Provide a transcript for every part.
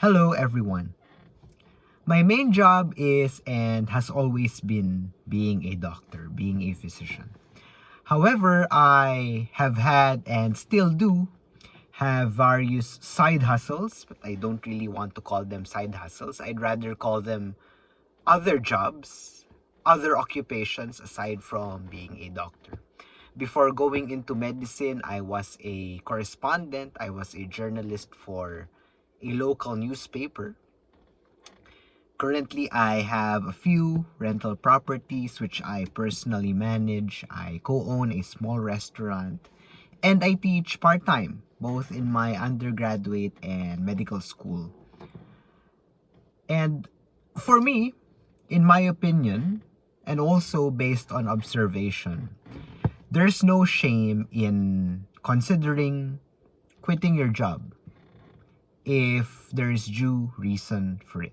Hello, everyone. My main job is and has always been being a doctor, being a physician. However, I have had and still do have various side hustles, but I don't really want to call them side hustles. I'd rather call them other jobs, other occupations aside from being a doctor. Before going into medicine, I was a correspondent, I was a journalist for a local newspaper. Currently, I have a few rental properties which I personally manage. I co-own a small restaurant and I teach part-time both in my undergraduate and medical school. And for me, in my opinion, and also based on observation, there's no shame in considering quitting your job if there is due reason for it.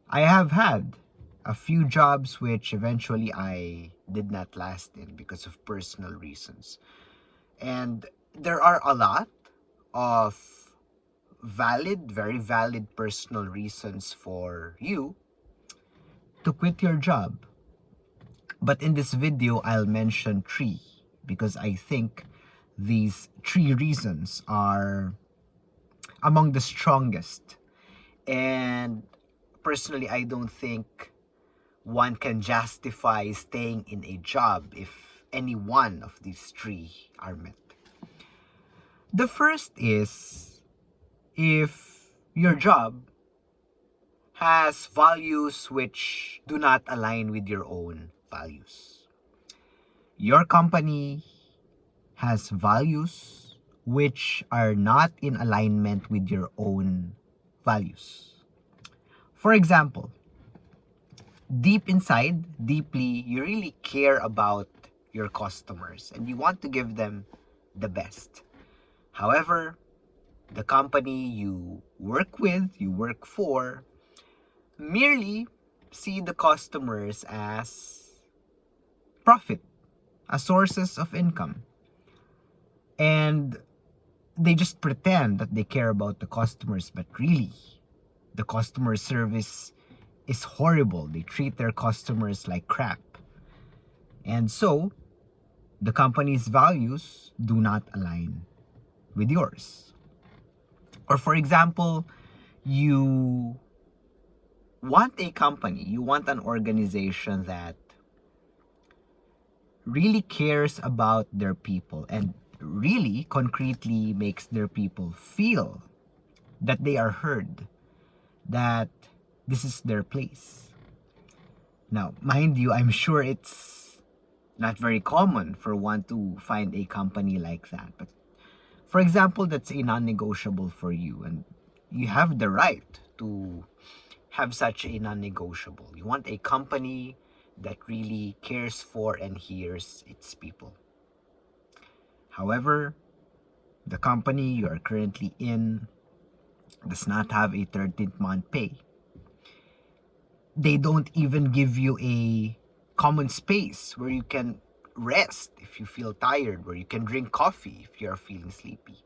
I have had a few jobs which eventually I did not last in because of personal reasons. And there are a lot of very valid personal reasons for you to quit your job. But in this video, I'll mention three because I think these three reasons are among the strongest. And personally, I don't think one can justify staying in a job if any one of these three are met. The first is if your job has values which do not align with your own values. Your company has values which are not in alignment with your own values. For example, deep inside, deeply, you really care about your customers and you want to give them the best. However, the company you work with, you work for, merely see the customers as profit, as sources of income. And they just pretend that they care about the customers, but really, the customer service is horrible. They treat their customers like crap. And so, the company's values do not align with yours. Or for example, you want a company, you want an organization that really cares about their people and really concretely makes their people feel that they are heard, that this is their place. Now, mind you, I'm sure it's not very common for one to find a company like that. But for example, that's a non-negotiable for you and you have the right to have such a non-negotiable. You want a company that really cares for and hears its people. However, the company you are currently in does not have a 13th month pay. They don't even give you a common space where you can rest if you feel tired, where you can drink coffee if you are feeling sleepy.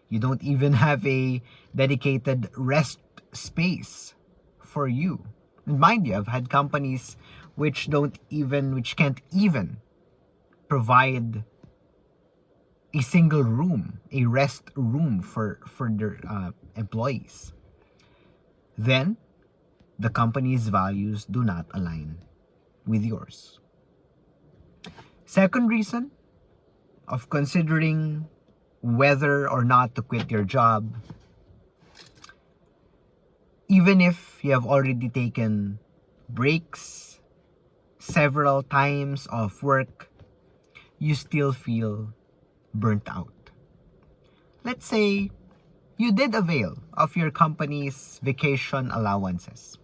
You don't even have a dedicated rest space for you. And mind you, I've had companies which can't even provide a single room, a rest room for their employees. Then, the company's values do not align with yours. Second reason of considering whether or not to quit your job, even if you have already taken breaks several times of work, you still feel burnt out. Let's say you did avail of your company's vacation allowances.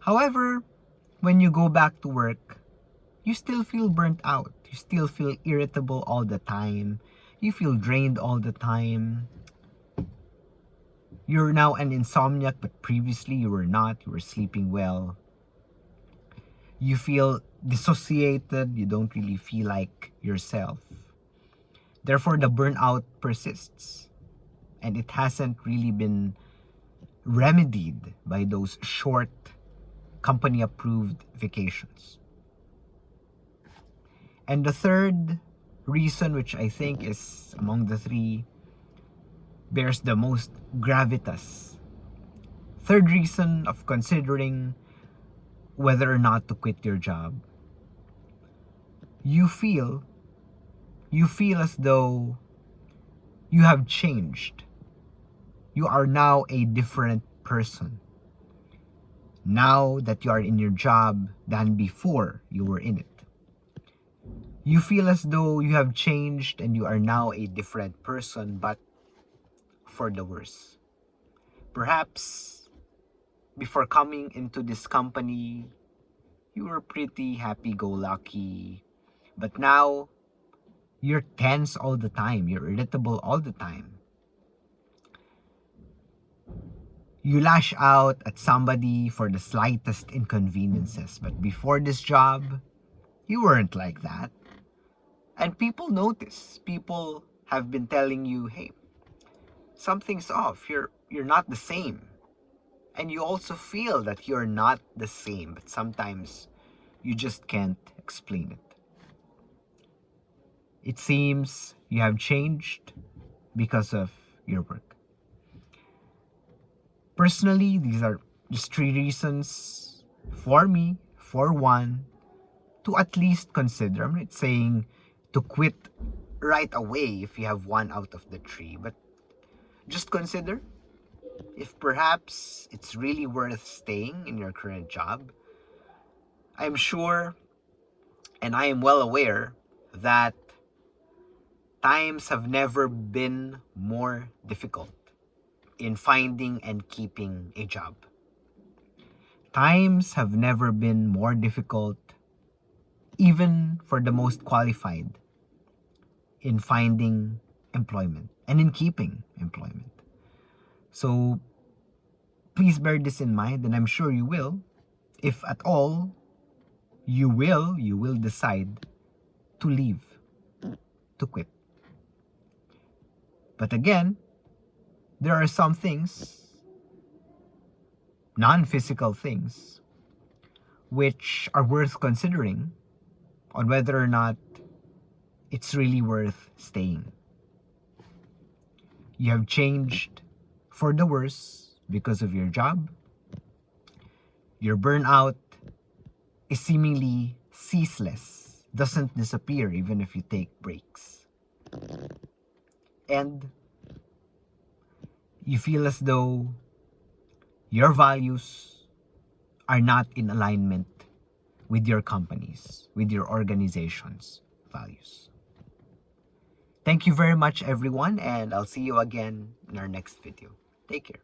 However, when you go back to work, you still feel burnt out. You still feel irritable all the time. You feel drained all the time. You're now an insomniac, but previously you were not. You were sleeping well. You feel dissociated. You don't really feel like yourself. Therefore, the burnout persists. And it hasn't really been remedied by those short company-approved vacations. And the third reason, which I think is among the three, bears the most gravitas. Third reason of considering whether or not to quit your job. You feel as though you have changed. You are now a different person. Now that you are in your job than before you were in it. You feel as though you have changed and you are now a different person, but for the worse. Perhaps before coming into this company, you were pretty happy-go-lucky, but now you're tense all the time, you're irritable all the time. You lash out at somebody for the slightest inconveniences, but before this job, you weren't like that. And people notice. People have been telling you, hey, something's off. You're not the same. And you also feel that you're not the same, but sometimes you just can't explain it. It seems you have changed because of your work. Personally, these are just 3 reasons for me, for one, to at least consider. I'm not saying to quit right away if you have 1 out of the 3, but just consider if perhaps it's really worth staying in your current job. I'm sure and I am well aware that times have never been more difficult in finding and keeping a job. Times have never been more difficult, even for the most qualified, in finding employment and in keeping employment. So please bear this in mind, and I'm sure you will, if at all, you will decide to leave, to quit. But again, there are some things, non-physical things, which are worth considering on whether or not it's really worth staying. You have changed for the worse because of your job. Your burnout is seemingly ceaseless, doesn't disappear even if you take breaks. And you feel as though your values are not in alignment with your company's, with your organization's values. Thank you very much, everyone, and I'll see you again in our next video. Take care.